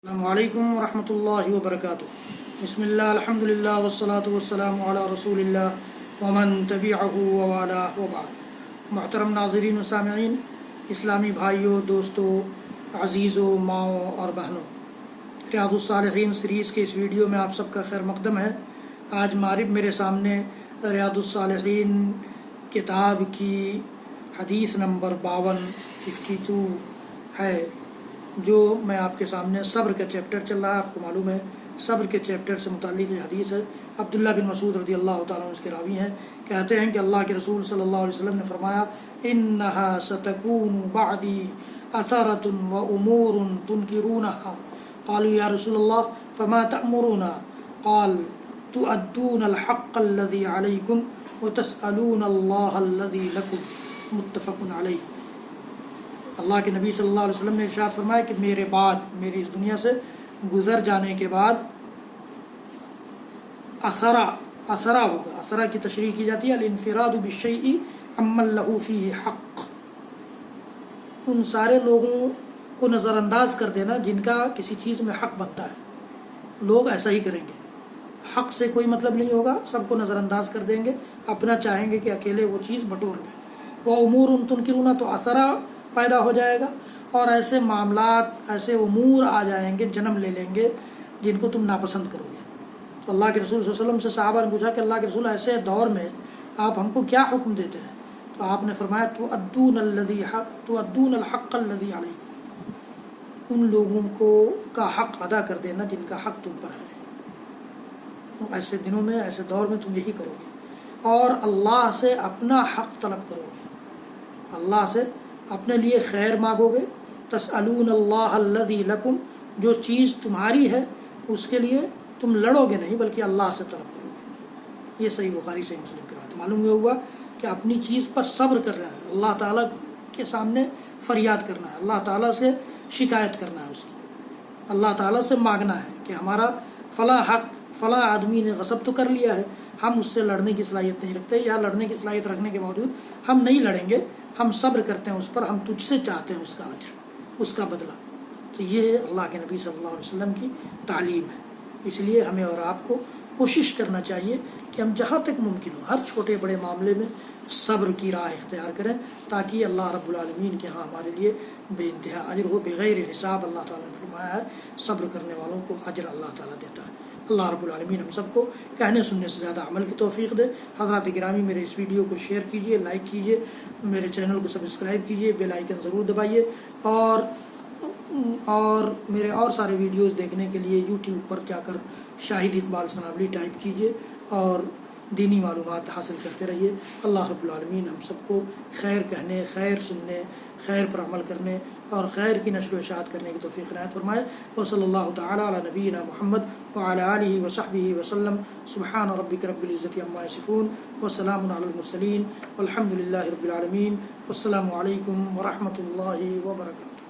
السلام علیکم ورحمۃ اللہ وبرکاتہ۔ بسم اللہ الحمدللہ والصلاة والسلام علی رسول اللہ ومن تبعہ ووالاه وبعد۔ محترم ناظرین و سامعین، اسلامی بھائیوں، دوستوں، عزیزوں، ماؤں اور بہنوں، ریاض الصالحین سیریز کے اس ویڈیو میں آپ سب کا خیر مقدم ہے۔ آج مغرب میرے سامنے ریاض الصالحین کتاب کی حدیث نمبر 52 ہے، جو میں آپ کے سامنے صبر کا چیپٹر چل رہا ہے۔ آپ کو معلوم ہے صبر کے چیپٹر سے متعلق یہ حدیث ہے۔ عبداللہ بن مسعود رضی اللہ تعالیٰ عنہ اس کے راوی ہیں، کہتے ہیں کہ اللہ کے رسول صلی اللہ علیہ وسلم نے فرمایا، انہا ستکون بعدی اثرۃ وامور تنکرونہا، قالوا یا رسول اللہ فما تأمرون، قال تؤدون الحق الذی علیکم وتسألون اللہ الذی لکم، متفق علیہ۔ اللہ کے نبی صلی اللہ علیہ وسلم نے ارشاد فرمایا کہ میرے بعد، میری اس دنیا سے گزر جانے کے بعد اثرا ہوگا۔ اثرا کی تشریح کی جاتی ہے الانفراد بالشیء عمن له فیہ حق، ان سارے لوگوں کو نظر انداز کر دینا جن کا کسی چیز میں حق بنتا ہے۔ لوگ ایسا ہی کریں گے، حق سے کوئی مطلب نہیں ہوگا، سب کو نظر انداز کر دیں گے، اپنا چاہیں گے کہ اکیلے وہ چیز بٹور لیں۔ وہ امور تنکرون، تو اثرا پیدا ہو جائے گا، اور ایسے معاملات، ایسے امور آ جائیں گے، جنم لے لیں گے جن کو تم ناپسند کرو گے۔ تو اللہ کے رسول صلی اللہ علیہ وسلم سے صحابہ نے پوچھا کہ اللہ کے رسول ایسے دور میں آپ ہم کو کیا حکم دیتے ہیں؟ تو آپ نے فرمایا تؤدون الحق الذی علیکم، ان لوگوں کا حق ادا کر دینا جن کا حق تم پر ہے۔ ایسے دنوں میں، ایسے دور میں تم یہی کرو گے، اور اللہ سے اپنا حق طلب کرو گے، اللہ سے اپنے لیے خیر مانگو گے۔ تسألون اللہ الذی لکم، جو چیز تمہاری ہے اس کے لیے تم لڑو گے نہیں بلکہ اللہ سے طلب کرو گے۔ یہ صحیح بخاری صحیح مسلم کی بات۔ معلوم یہ ہوا کہ اپنی چیز پر صبر کرنا ہے، اللہ تعالیٰ کے سامنے فریاد کرنا ہے، اللہ تعالیٰ سے شکایت کرنا ہے، اس کی اللہ تعالیٰ سے مانگنا ہے کہ ہمارا فلاں حق فلاں آدمی نے غصب تو کر لیا ہے، ہم اس سے لڑنے کی صلاحیت نہیں رکھتے، یا لڑنے کی صلاحیت رکھنے کے باوجود ہم نہیں لڑیں گے، ہم صبر کرتے ہیں اس پر، ہم تجھ سے چاہتے ہیں اس کا اجر، اس کا بدلہ۔ تو یہ اللہ کے نبی صلی اللہ علیہ وسلم کی تعلیم ہے۔ اس لیے ہمیں اور آپ کو کوشش کرنا چاہیے کہ ہم جہاں تک ممکن ہو ہر چھوٹے بڑے معاملے میں صبر کی راہ اختیار کریں، تاکہ اللہ رب العالمین کے ہاں ہمارے لیے بے انتہا اجر ہو، بغیر حساب۔ اللہ تعالیٰ نے فرمایا ہے صبر کرنے والوں کو اجر اللہ تعالیٰ دیتا ہے۔ اللہ رب العالمین ہم سب کو کہنے سننے سے زیادہ عمل کی توفیق دے۔ حضرات گرامی، میرے اس ویڈیو کو شیئر کیجیے، لائک کیجیے، میرے چینل کو سبسکرائب کیجیے، بیل آئیکن ضرور دبائیے، اور میرے اور سارے ویڈیوز دیکھنے کے لیے یوٹیوب پر جا کر شاہد اقبال سنابلی ٹائپ کیجیے اور دینی معلومات حاصل کرتے رہیے۔ اللہ رب العالمین ہم سب کو خیر کہنے، خیر سننے، خیر پر عمل کرنے اور خیر کی نشر و اشاعت کرنے کی توفیق عنایت فرمائے۔ وصلی اللہ تعالی علی نبینا محمد وعلی آلہ وصحبہ وسلم۔ سبحان ربک رب العزۃ عما یصفون وسلام علی المرسلین والحمد للہ رب العالمین۔ والسلام علیکم ورحمۃ اللہ وبرکاتہ۔